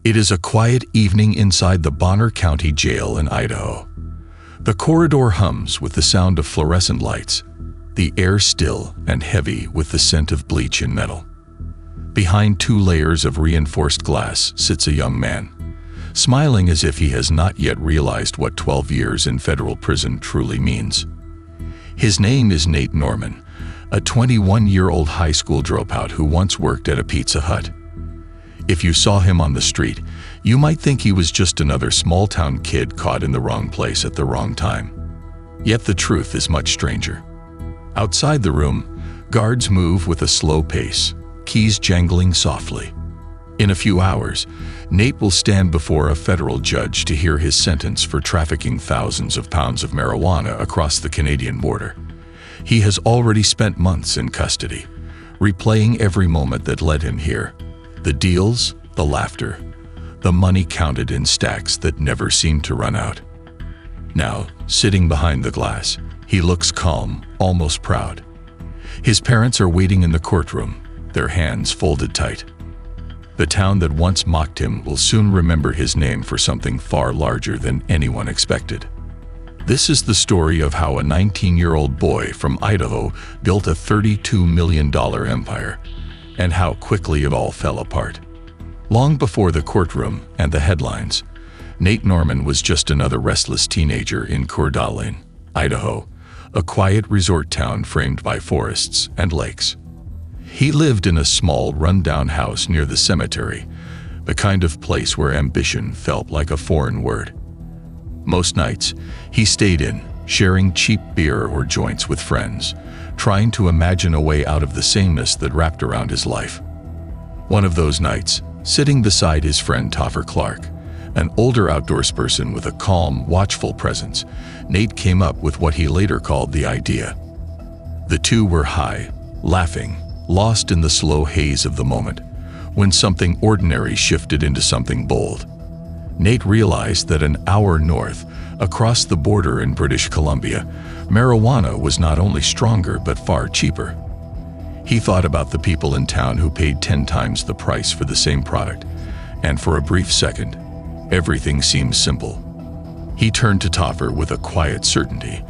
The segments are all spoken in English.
It is a quiet evening inside the Bonner County Jail in Idaho. The corridor hums with the sound of fluorescent lights, the air still and heavy with the scent of bleach and metal. Behind 2 layers of reinforced glass sits a young man, smiling as if he has not yet realized what 12 years in federal prison truly means. His name is Nate Norman, a 21-year-old high school dropout who once worked at a Pizza Hut. If you saw him on the street, you might think he was just another small-town kid caught in the wrong place at the wrong time. Yet the truth is much stranger. Outside the room, guards move with a slow pace, keys jangling softly. In a few hours, Nate will stand before a federal judge to hear his sentence for trafficking thousands of pounds of marijuana across the Canadian border. He has already spent months in custody, replaying every moment that led him here. The deals, the laughter, the money counted in stacks that never seemed to run out. Now, sitting behind the glass, he looks calm, almost proud. His parents are waiting in the courtroom, their hands folded tight. The town that once mocked him will soon remember his name for something far larger than anyone expected. This is the story of how a 19-year-old boy from Idaho built a $32 million empire, and how quickly it all fell apart. Long before the courtroom and the headlines, Nate Norman was just another restless teenager in Cordalin, Idaho, a quiet resort town framed by forests and lakes. He lived in a small, run-down house near the cemetery, the kind of place where ambition felt like a foreign word. Most nights, he stayed in, sharing cheap beer or joints with friends, trying to imagine a way out of the sameness that wrapped around his life. One of those nights, sitting beside his friend Topher Clark, an older outdoorsperson with a calm, watchful presence, Nate came up with what he later called the idea. The two were high, laughing, lost in the slow haze of the moment, when something ordinary shifted into something bold. Nate realized that an hour north, across the border in British Columbia, marijuana was not only stronger but far cheaper. He thought about the people in town who paid 10 times the price for the same product, and for a brief second, everything seemed simple. He turned to Topher with a quiet certainty,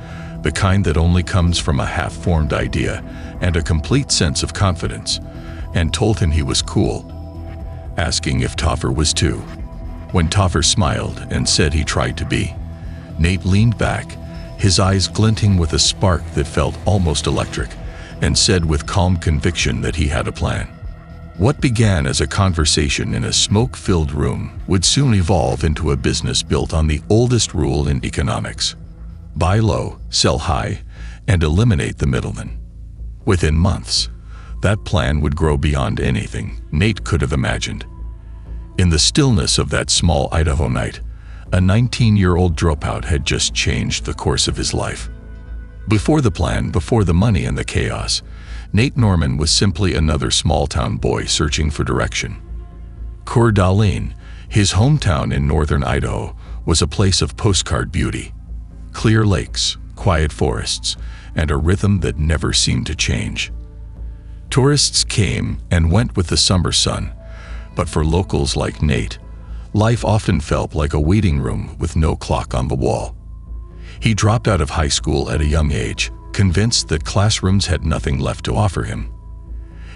the kind that only comes from a half-formed idea and a complete sense of confidence, and told him he was cool, asking if Topher was too. When Topher smiled and said he tried to be, Nate leaned back, his eyes glinting with a spark that felt almost electric, and said with calm conviction that he had a plan. What began as a conversation in a smoke-filled room would soon evolve into a business built on the oldest rule in economics: buy low, sell high, and eliminate the middleman. Within months, that plan would grow beyond anything Nate could have imagined. In the stillness of that small Idaho night, a 19-year-old dropout had just changed the course of his life. Before the plan, before the money and the chaos, Nate Norman was simply another small-town boy searching for direction. Cordalin, his hometown in northern Idaho, was a place of postcard beauty. Clear lakes, quiet forests, and a rhythm that never seemed to change. Tourists came and went with the summer sun, but for locals like Nate, life often felt like a waiting room with no clock on the wall. He dropped out of high school at a young age, convinced that classrooms had nothing left to offer him.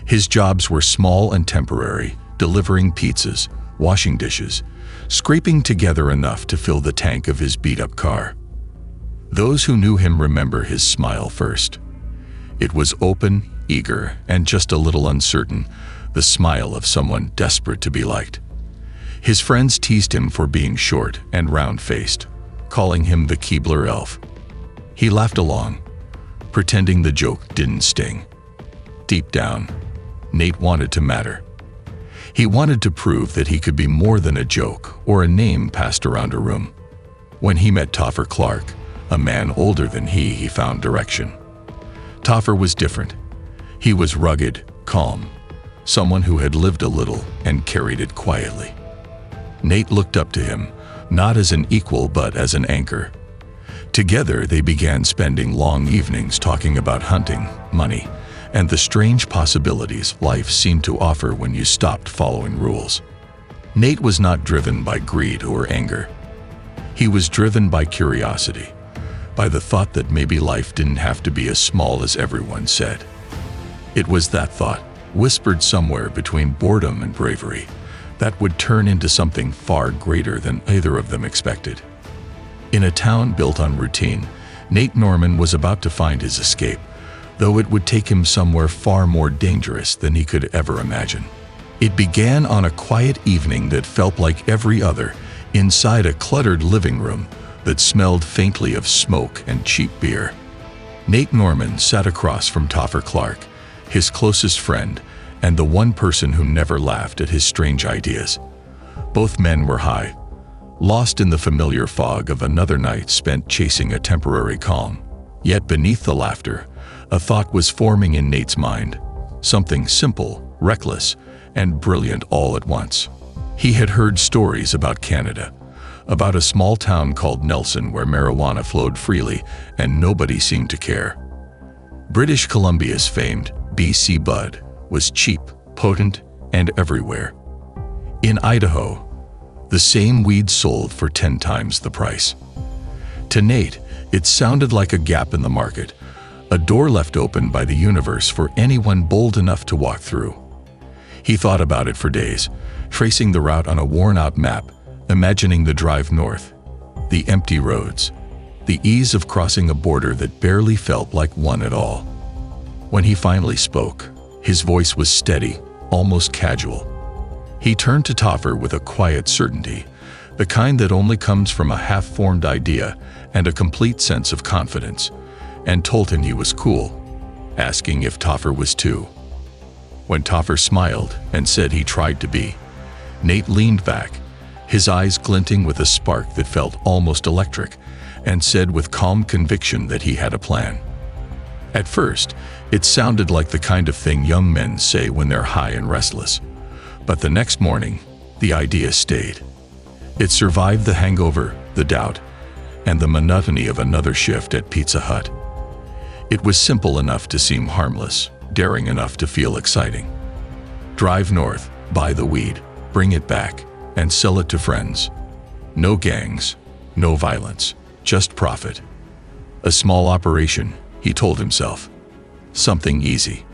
His jobs were small and temporary, delivering pizzas, washing dishes, scraping together enough to fill the tank of his beat-up car. Those who knew him remember his smile first. It was open, eager, and just a little uncertain, the smile of someone desperate to be liked. His friends teased him for being short and round-faced, calling him the Keebler elf. He laughed along, pretending the joke didn't sting. Deep down, Nate wanted to matter. He wanted to prove that he could be more than a joke or a name passed around a room. When he met Topher Clark, a man older than he found direction. Topher was different. He was rugged, calm, someone who had lived a little and carried it quietly. Nate looked up to him, not as an equal but as an anchor. Together they began spending long evenings talking about hunting, money, and the strange possibilities life seemed to offer when you stopped following rules. Nate was not driven by greed or anger. He was driven by curiosity, by the thought that maybe life didn't have to be as small as everyone said. It was that thought, whispered somewhere between boredom and bravery, that would turn into something far greater than either of them expected. In a town built on routine, Nate Norman was about to find his escape, though it would take him somewhere far more dangerous than he could ever imagine. It began on a quiet evening that felt like every other, inside a cluttered living room that smelled faintly of smoke and cheap beer. Nate Norman sat across from Topher Clark, his closest friend, and the one person who never laughed at his strange ideas. Both men were high, lost in the familiar fog of another night spent chasing a temporary calm. Yet beneath the laughter, a thought was forming in Nate's mind, something simple, reckless, and brilliant all at once. He had heard stories about Canada, about a small town called Nelson where marijuana flowed freely and nobody seemed to care. British Columbia's famed BC bud was cheap, potent, and everywhere. In Idaho, the same weed sold for 10 times the price. To Nate, it sounded like a gap in the market, a door left open by the universe for anyone bold enough to walk through. He thought about it for days, tracing the route on a worn-out map, imagining the drive north, the empty roads, the ease of crossing a border that barely felt like one at all. When he finally spoke, his voice was steady, almost casual. He turned to Topher with a quiet certainty, the kind that only comes from a half-formed idea and a complete sense of confidence, and told him he was cool, asking if Topher was too. When Topher smiled and said he tried to be, Nate leaned back, his eyes glinting with a spark that felt almost electric, and said with calm conviction that he had a plan. At first, it sounded like the kind of thing young men say when they're high and restless. But the next morning, the idea stayed. It survived the hangover, the doubt, and the monotony of another shift at Pizza Hut. It was simple enough to seem harmless, daring enough to feel exciting. Drive north, buy the weed, bring it back, and sell it to friends. No gangs, no violence, just profit. A small operation, he told himself. Something easy.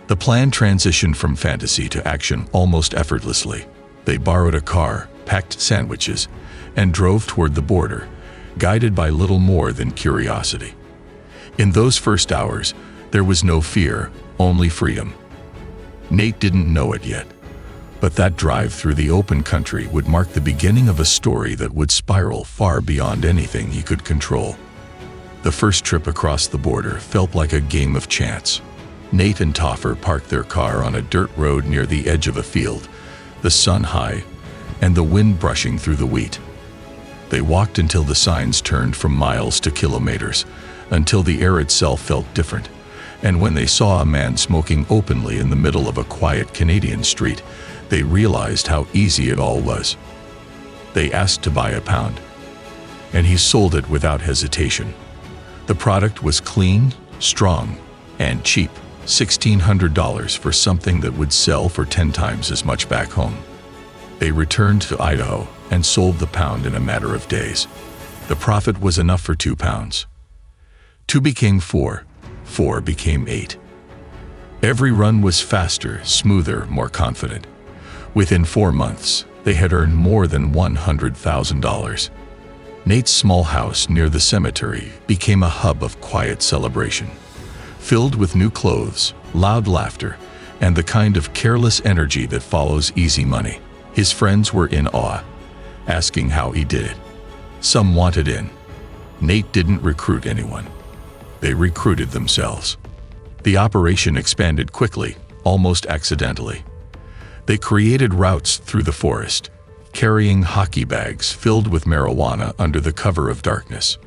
The plan transitioned from fantasy to action almost effortlessly. They borrowed a car, packed sandwiches, and drove toward the border, guided by little more than curiosity. In those first hours, there was no fear, only freedom. Nate didn't know it yet, but that drive through the open country would mark the beginning of a story that would spiral far beyond anything he could control. The first trip across the border felt like a game of chance. Nate and Topher parked their car on a dirt road near the edge of a field, the sun high, and the wind brushing through the wheat. They walked until the signs turned from miles to kilometers, until the air itself felt different, and when they saw a man smoking openly in the middle of a quiet Canadian street, they realized how easy it all was. They asked to buy a pound, and he sold it without hesitation. The product was clean, strong, and cheap. $1,600 for something that would sell for 10 times as much back home. They returned to Idaho and sold the pound in a matter of days. The profit was enough for 2 pounds. 2 became 4, 4 became 8. Every run was faster, smoother, more confident. Within 4 months, they had earned more than $100,000. Nate's small house near the cemetery became a hub of quiet celebration, filled with new clothes, loud laughter, and the kind of careless energy that follows easy money. His friends were in awe, asking how he did it. Some wanted in. Nate didn't recruit anyone. They recruited themselves. The operation expanded quickly, almost accidentally. They created routes through the forest, carrying hockey bags filled with marijuana under the cover of darkness.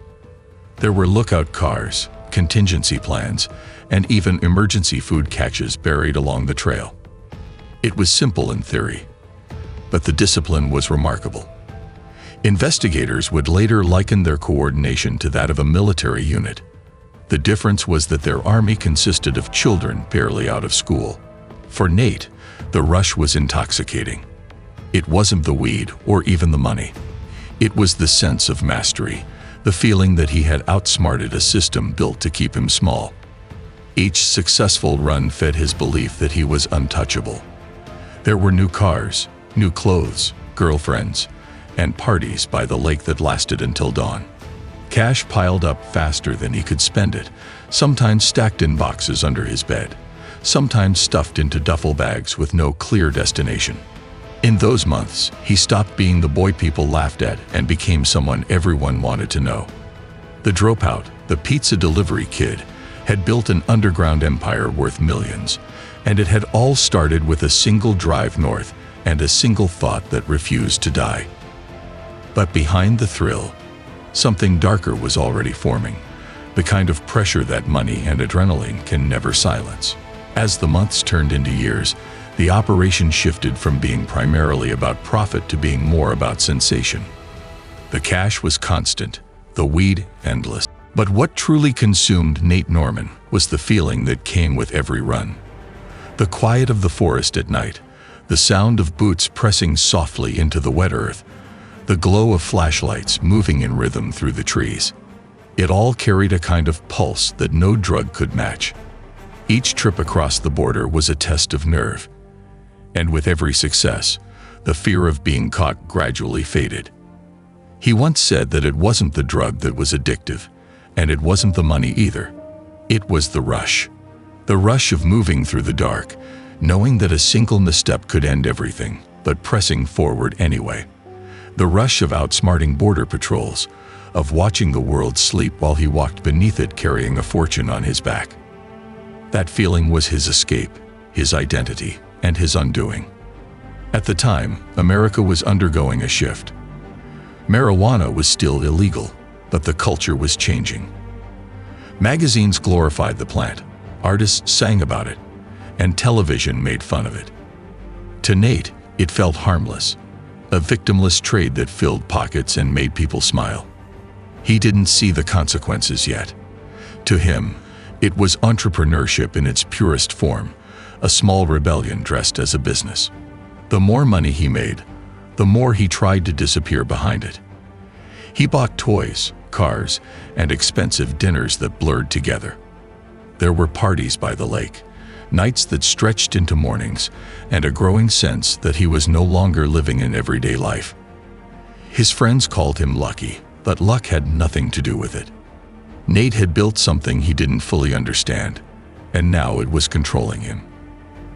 There were lookout cars, contingency plans, and even emergency food caches buried along the trail. It was simple in theory, but the discipline was remarkable. Investigators would later liken their coordination to that of a military unit. The difference was that their army consisted of children barely out of school. For Nate, the rush was intoxicating. It wasn't the weed or even the money. It was the sense of mastery, the feeling that he had outsmarted a system built to keep him small. Each successful run fed his belief that he was untouchable. There were new cars, new clothes, girlfriends, and parties by the lake that lasted until dawn. Cash piled up faster than he could spend it, sometimes stacked in boxes under his bed, sometimes stuffed into duffel bags with no clear destination. In those months, he stopped being the boy people laughed at and became someone everyone wanted to know. The dropout, the pizza delivery kid, had built an underground empire worth millions, and it had all started with a single drive north and a single thought that refused to die. But behind the thrill, something darker was already forming, the kind of pressure that money and adrenaline can never silence. As the months turned into years, the operation shifted from being primarily about profit to being more about sensation. The cash was constant, the weed endless. But what truly consumed Nate Norman was the feeling that came with every run. The quiet of the forest at night, the sound of boots pressing softly into the wet earth, the glow of flashlights moving in rhythm through the trees. It all carried a kind of pulse that no drug could match. Each trip across the border was a test of nerve. And with every success, the fear of being caught gradually faded. He once said that it wasn't the drug that was addictive, and it wasn't the money either. It was the rush. The rush of moving through the dark, knowing that a single misstep could end everything, but pressing forward anyway. The rush of outsmarting border patrols, of watching the world sleep while he walked beneath it carrying a fortune on his back. That feeling was his escape, his identity, and his undoing. At the time, America was undergoing a shift. Marijuana was still illegal, but the culture was changing. Magazines glorified the plant, artists sang about it, and television made fun of it. To Nate, it felt harmless, a victimless trade that filled pockets and made people smile. He didn't see the consequences yet. To him, it was entrepreneurship in its purest form, a small rebellion dressed as a business. The more money he made, the more he tried to disappear behind it. He bought toys, cars, and expensive dinners that blurred together. There were parties by the lake, nights that stretched into mornings, and a growing sense that he was no longer living in everyday life. His friends called him lucky, but luck had nothing to do with it. Nate had built something he didn't fully understand, and now it was controlling him.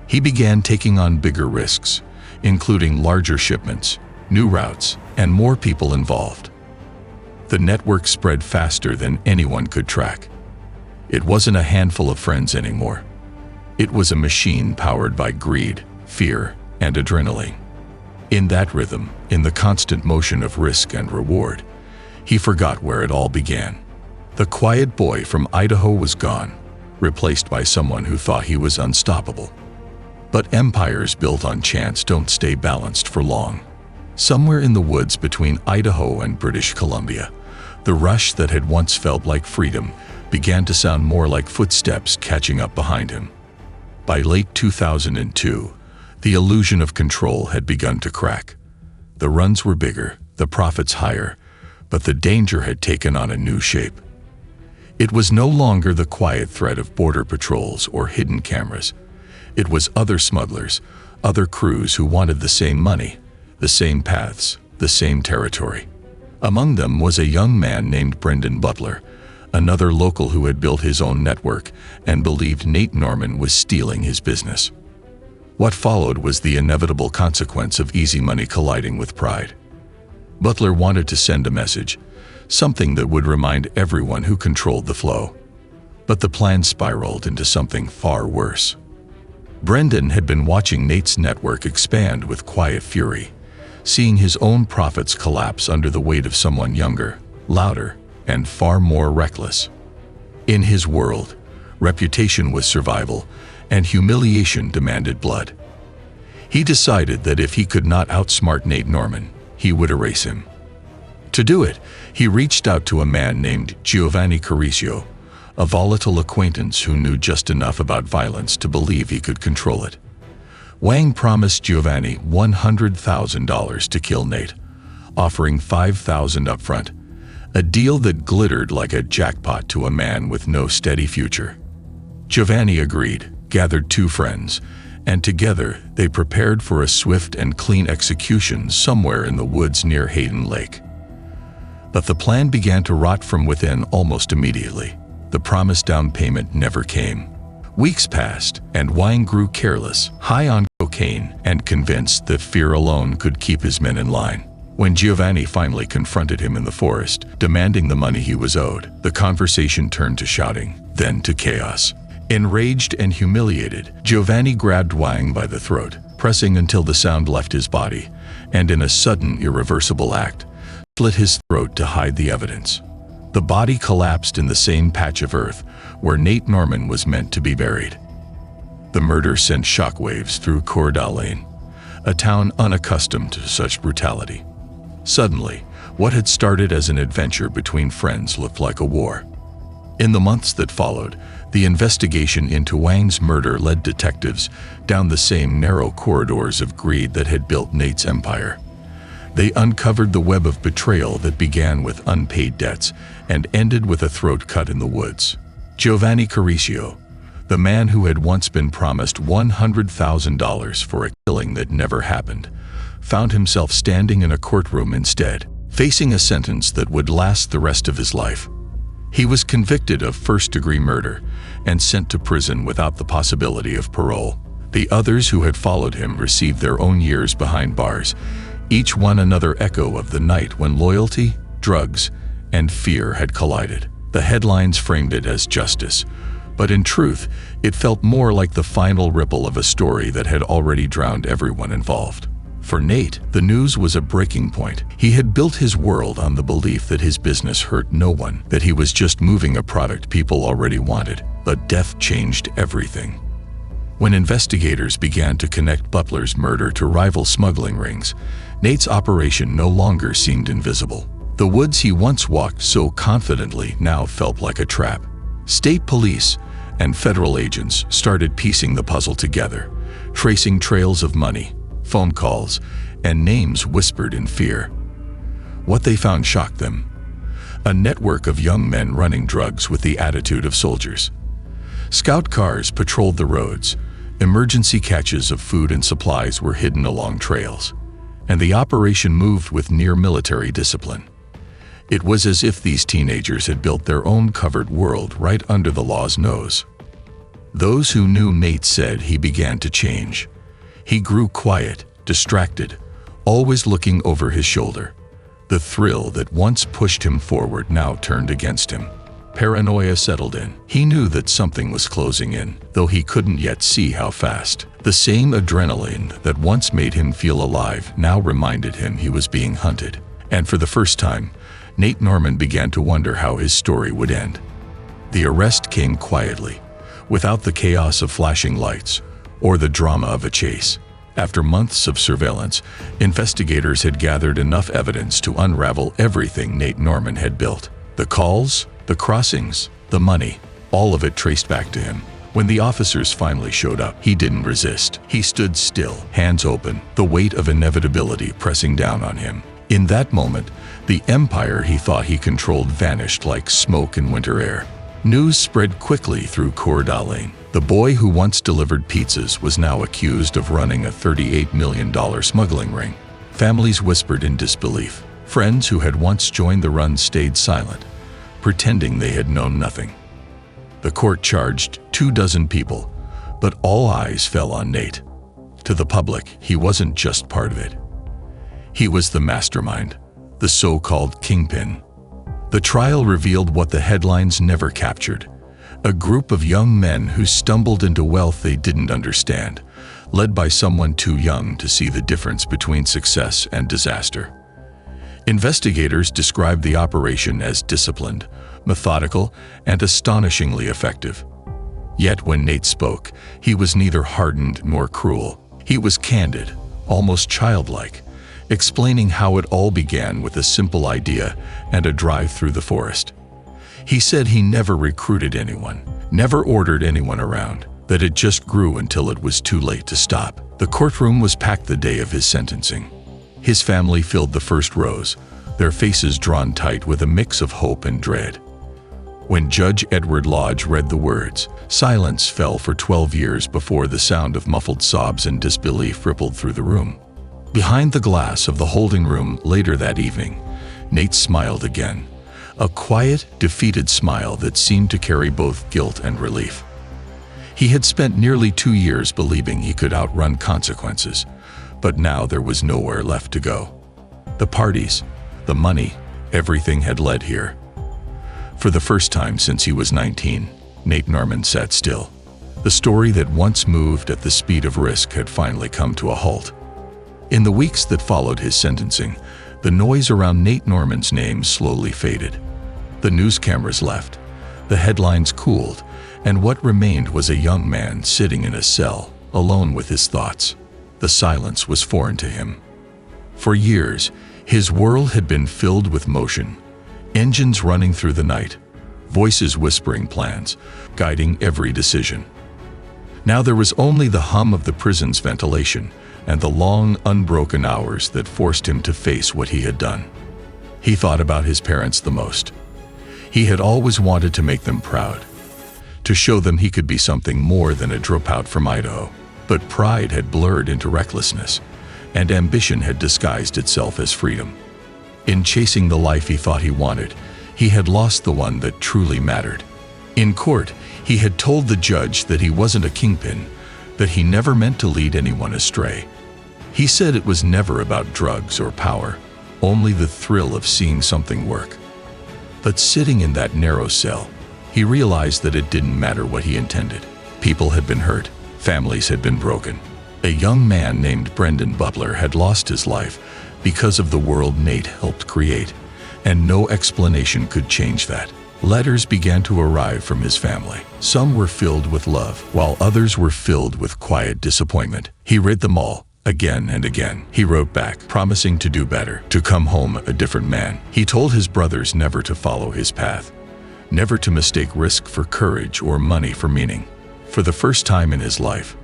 He began taking on bigger risks, including larger shipments, new routes, and more people involved. The network spread faster than anyone could track. It wasn't a handful of friends anymore. It was a machine powered by greed, fear, and adrenaline. In that rhythm, in the constant motion of risk and reward, he forgot where it all began. The quiet boy from Idaho was gone, replaced by someone who thought he was unstoppable. But empires built on chance don't stay balanced for long. Somewhere in the woods between Idaho and British Columbia, the rush that had once felt like freedom began to sound more like footsteps catching up behind him. By late 2002, the illusion of control had begun to crack. The runs were bigger, the profits higher, but the danger had taken on a new shape. It was no longer the quiet threat of border patrols or hidden cameras. It was other smugglers, other crews who wanted the same money, the same paths, the same territory. Among them was a young man named Brendan Butler, another local who had built his own network and believed Nate Norman was stealing his business. What followed was the inevitable consequence of easy money colliding with pride. Butler wanted to send a message, something that would remind everyone who controlled the flow. But the plan spiraled into something far worse. Brendan had been watching Nate's network expand with quiet fury, seeing his own profits collapse under the weight of someone younger, louder, and far more reckless. In his world, reputation was survival, and humiliation demanded blood. He decided that if he could not outsmart Nate Norman, he would erase him. To do it, he reached out to a man named Giovanni Caricio, a volatile acquaintance who knew just enough about violence to believe he could control it. Wang promised Giovanni $100,000 to kill Nate, offering $5,000 upfront, a deal that glittered like a jackpot to a man with no steady future. Giovanni agreed, gathered two friends, and together they prepared for a swift and clean execution somewhere in the woods near Hayden Lake. But the plan began to rot from within almost immediately. The promised down payment never came. Weeks passed, and Wang grew careless, high on cocaine, and convinced that fear alone could keep his men in line. When Giovanni finally confronted him in the forest, demanding the money he was owed, the conversation turned to shouting, then to chaos. Enraged and humiliated, Giovanni grabbed Wang by the throat, pressing until the sound left his body, and in a sudden, irreversible act, slit his throat to hide the evidence. The body collapsed in the same patch of earth where Nate Norman was meant to be buried. The murder sent shockwaves through Cordalin, a town unaccustomed to such brutality. Suddenly, what had started as an adventure between friends looked like a war. In the months that followed, the investigation into Wang's murder led detectives down the same narrow corridors of greed that had built Nate's empire. They uncovered the web of betrayal that began with unpaid debts and ended with a throat cut in the woods. Giovanni Caricio, the man who had once been promised $100,000 for a killing that never happened, found himself standing in a courtroom instead, facing a sentence that would last the rest of his life. He was convicted of first-degree murder and sent to prison without the possibility of parole. The others who had followed him received their own years behind bars, each one another echo of the night when loyalty, drugs, and fear had collided. The headlines framed it as justice, but in truth, it felt more like the final ripple of a story that had already drowned everyone involved. For Nate, the news was a breaking point. He had built his world on the belief that his business hurt no one, that he was just moving a product people already wanted. But death changed everything. When investigators began to connect Butler's murder to rival smuggling rings, Nate's operation no longer seemed invisible. The woods he once walked so confidently now felt like a trap. State police and federal agents started piecing the puzzle together, tracing trails of money, phone calls, and names whispered in fear. What they found shocked them. A network of young men running drugs with the attitude of soldiers. Scout cars patrolled the roads, emergency catches of food and supplies were hidden along trails, and the operation moved with near-military discipline. It was as if these teenagers had built their own covered world right under the law's nose. Those who knew Nate said he began to change. He grew quiet, distracted, always looking over his shoulder. The thrill that once pushed him forward now turned against him. Paranoia settled in. He knew that something was closing in, though he couldn't yet see how fast. The same adrenaline that once made him feel alive now reminded him he was being hunted. And for the first time, Nate Norman began to wonder how his story would end. The arrest came quietly, without the chaos of flashing lights or the drama of a chase. After months of surveillance, investigators had gathered enough evidence to unravel everything Nate Norman had built. The calls, the crossings, the money, all of it traced back to him. When the officers finally showed up, he didn't resist. He stood still, hands open, the weight of inevitability pressing down on him. In that moment, the empire he thought he controlled vanished like smoke in winter air. News spread quickly through Cordalin. The boy who once delivered pizzas was now accused of running a $38 million smuggling ring. Families whispered in disbelief. Friends who had once joined the run stayed silent, pretending they had known nothing. The court charged 24 people, but all eyes fell on Nate. To the public, he wasn't just part of it. He was the mastermind, the so-called kingpin. The trial revealed what the headlines never captured: a group of young men who stumbled into wealth they didn't understand, led by someone too young to see the difference between success and disaster. Investigators described the operation as disciplined, methodical, and astonishingly effective. Yet when Nate spoke, he was neither hardened nor cruel. He was candid, almost childlike, explaining how it all began with a simple idea and a drive through the forest. He said he never recruited anyone, never ordered anyone around, that it just grew until it was too late to stop. The courtroom was packed the day of his sentencing. His family filled the first rows, their faces drawn tight with a mix of hope and dread. When Judge Edward Lodge read the words, silence fell for 12 years before the sound of muffled sobs and disbelief rippled through the room. Behind the glass of the holding room later that evening, Nate smiled again, a quiet, defeated smile that seemed to carry both guilt and relief. He had spent nearly 2 years believing he could outrun consequences, but now there was nowhere left to go. The parties, the money, everything had led here. For the first time since he was 19, Nate Norman sat still. The story that once moved at the speed of risk had finally come to a halt. In the weeks that followed his sentencing, the noise around Nate Norman's name slowly faded. The news cameras left, the headlines cooled, and what remained was a young man sitting in a cell, alone with his thoughts. The silence was foreign to him. For years, his world had been filled with motion, engines running through the night, voices whispering plans, guiding every decision. Now there was only the hum of the prison's ventilation and the long, unbroken hours that forced him to face what he had done. He thought about his parents the most. He had always wanted to make them proud, to show them he could be something more than a dropout from Idaho. But pride had blurred into recklessness, and ambition had disguised itself as freedom. In chasing the life he thought he wanted, he had lost the one that truly mattered. In court, he had told the judge that he wasn't a kingpin, that he never meant to lead anyone astray. He said it was never about drugs or power, only the thrill of seeing something work. But sitting in that narrow cell, he realized that it didn't matter what he intended. People had been hurt. Families had been broken. A young man named Brendan Butler had lost his life because of the world Nate helped create, and no explanation could change that. Letters began to arrive from his family. Some were filled with love, while others were filled with quiet disappointment. He read them all, again and again. He wrote back, promising to do better, to come home a different man. He told his brothers never to follow his path, never to mistake risk for courage or money for meaning. For the first time in his life,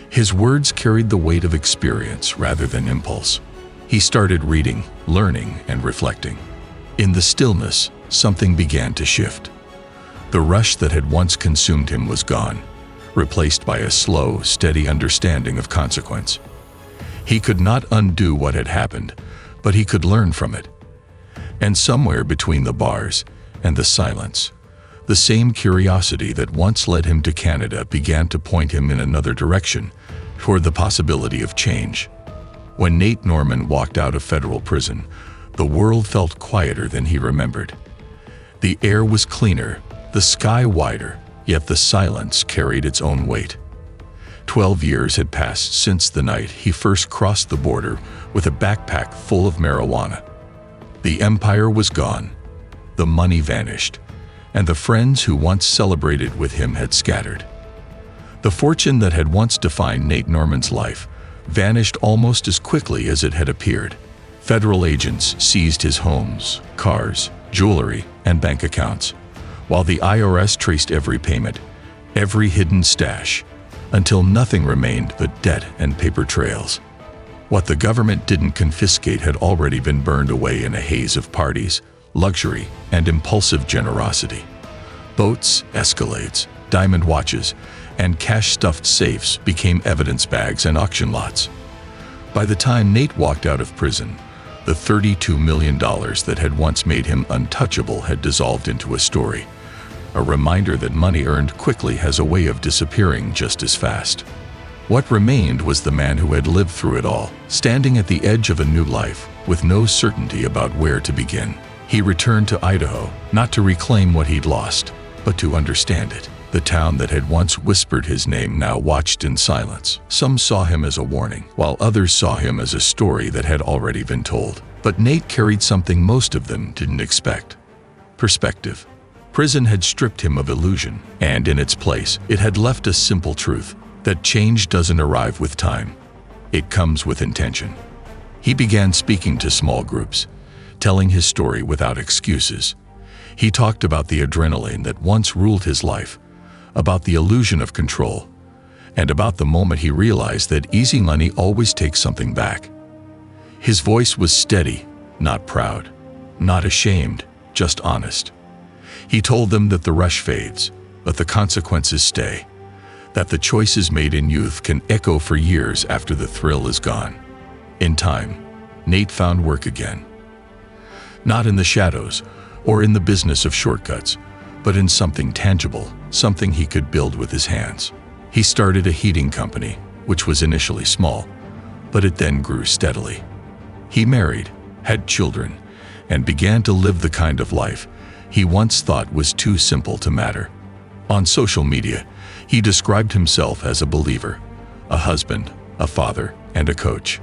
his words carried the weight of experience rather than impulse. He started reading, learning, and reflecting. In the stillness, something began to shift. The rush that had once consumed him was gone, replaced by a slow, steady understanding of consequence. He could not undo what had happened, but he could learn from it. And somewhere between the bars and the silence, the same curiosity that once led him to Canada began to point him in another direction, toward the possibility of change. When Nate Norman walked out of federal prison, the world felt quieter than he remembered. The air was cleaner, the sky wider, yet the silence carried its own weight. 12 years had passed since the night he first crossed the border with a backpack full of marijuana. The empire was gone, the money vanished, and the friends who once celebrated with him had scattered. The fortune that had once defined Nate Norman's life vanished almost as quickly as it had appeared. Federal agents seized his homes, cars, jewelry, and bank accounts, while the IRS traced every payment, every hidden stash, until nothing remained but debt and paper trails. What the government didn't confiscate had already been burned away in a haze of parties, luxury, and impulsive generosity. Boats, Escalades, diamond watches, and cash-stuffed safes became evidence bags and auction lots. By the time Nate walked out of prison, the $32 million that had once made him untouchable had dissolved into a story, a reminder that money earned quickly has a way of disappearing just as fast. What remained was the man who had lived through it all, standing at the edge of a new life, with no certainty about where to begin. He returned to Idaho, not to reclaim what he'd lost, but to understand it. The town that had once whispered his name now watched in silence. Some saw him as a warning, while others saw him as a story that had already been told. But Nate carried something most of them didn't expect: perspective. Prison had stripped him of illusion, and in its place, it had left a simple truth: that change doesn't arrive with time. It comes with intention. He began speaking to small groups, telling his story without excuses. He talked about the adrenaline that once ruled his life, about the illusion of control, and about the moment he realized that easy money always takes something back. His voice was steady, not proud, not ashamed, just honest. He told them that the rush fades, but the consequences stay, that the choices made in youth can echo for years after the thrill is gone. In time, Nate found work again. Not in the shadows or in the business of shortcuts, but in something tangible, something he could build with his hands. He started a heating company, which was initially small, but it then grew steadily. He married, had children, and began to live the kind of life he once thought was too simple to matter. On social media, he described himself as a believer, a husband, a father, and a coach.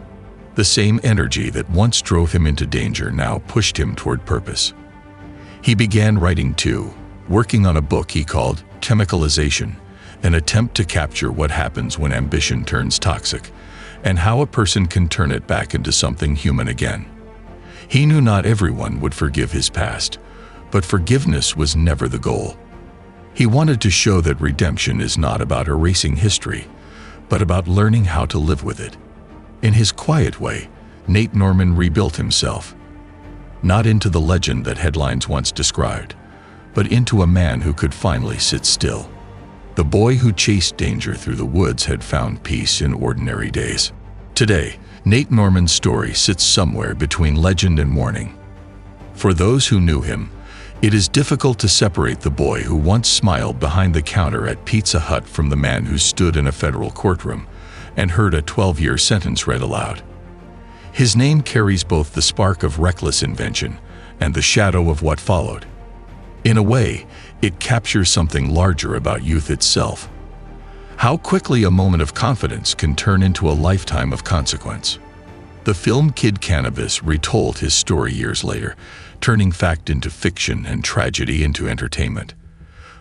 The same energy that once drove him into danger now pushed him toward purpose. He began writing too, working on a book he called Chemicalization, an attempt to capture what happens when ambition turns toxic, and how a person can turn it back into something human again. He knew not everyone would forgive his past, but forgiveness was never the goal. He wanted to show that redemption is not about erasing history, but about learning how to live with it. In his quiet way, Nate Norman rebuilt himself, not into the legend that headlines once described, but into a man who could finally sit still. The boy who chased danger through the woods had found peace in ordinary days. Today, Nate Norman's story sits somewhere between legend and warning. For those who knew him, it is difficult to separate the boy who once smiled behind the counter at Pizza Hut from the man who stood in a federal courtroom and heard a 12-year sentence read aloud. His name carries both the spark of reckless invention and the shadow of what followed. In a way, it captures something larger about youth itself. How quickly a moment of confidence can turn into a lifetime of consequence. The film Kid Cannabis retold his story years later, turning fact into fiction and tragedy into entertainment.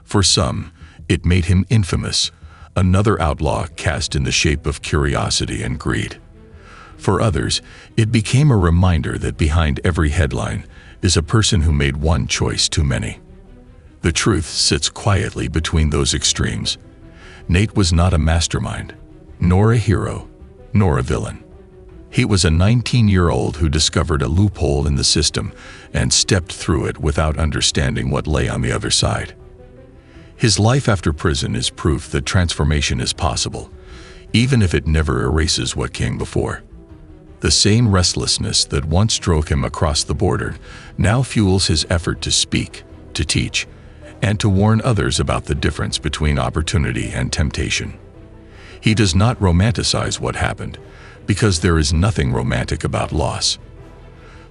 For some, it made him infamous, another outlaw cast in the shape of curiosity and greed. For others, it became a reminder that behind every headline is a person who made one choice too many. The truth sits quietly between those extremes. Nate was not a mastermind, nor a hero, nor a villain. He was a 19-year-old who discovered a loophole in the system and stepped through it without understanding what lay on the other side. His life after prison is proof that transformation is possible, even if it never erases what came before. The same restlessness that once drove him across the border now fuels his effort to speak, to teach, and to warn others about the difference between opportunity and temptation. He does not romanticize what happened, because there is nothing romantic about loss.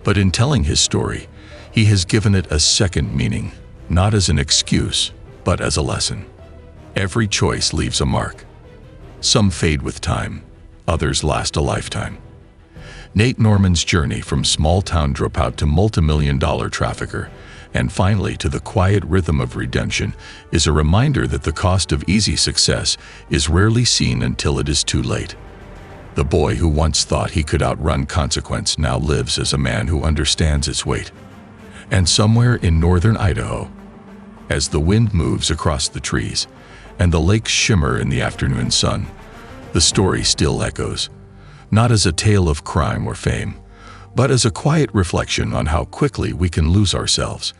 But in telling his story, he has given it a second meaning, not as an excuse, but as a lesson. Every choice leaves a mark. Some fade with time, others last a lifetime. Nate Norman's journey from small-town dropout to multi-million-dollar trafficker, and finally to the quiet rhythm of redemption, is a reminder that the cost of easy success is rarely seen until it is too late. The boy who once thought he could outrun consequence now lives as a man who understands its weight. And somewhere in northern Idaho, as the wind moves across the trees and the lakes shimmer in the afternoon sun, the story still echoes, not as a tale of crime or fame, but as a quiet reflection on how quickly we can lose ourselves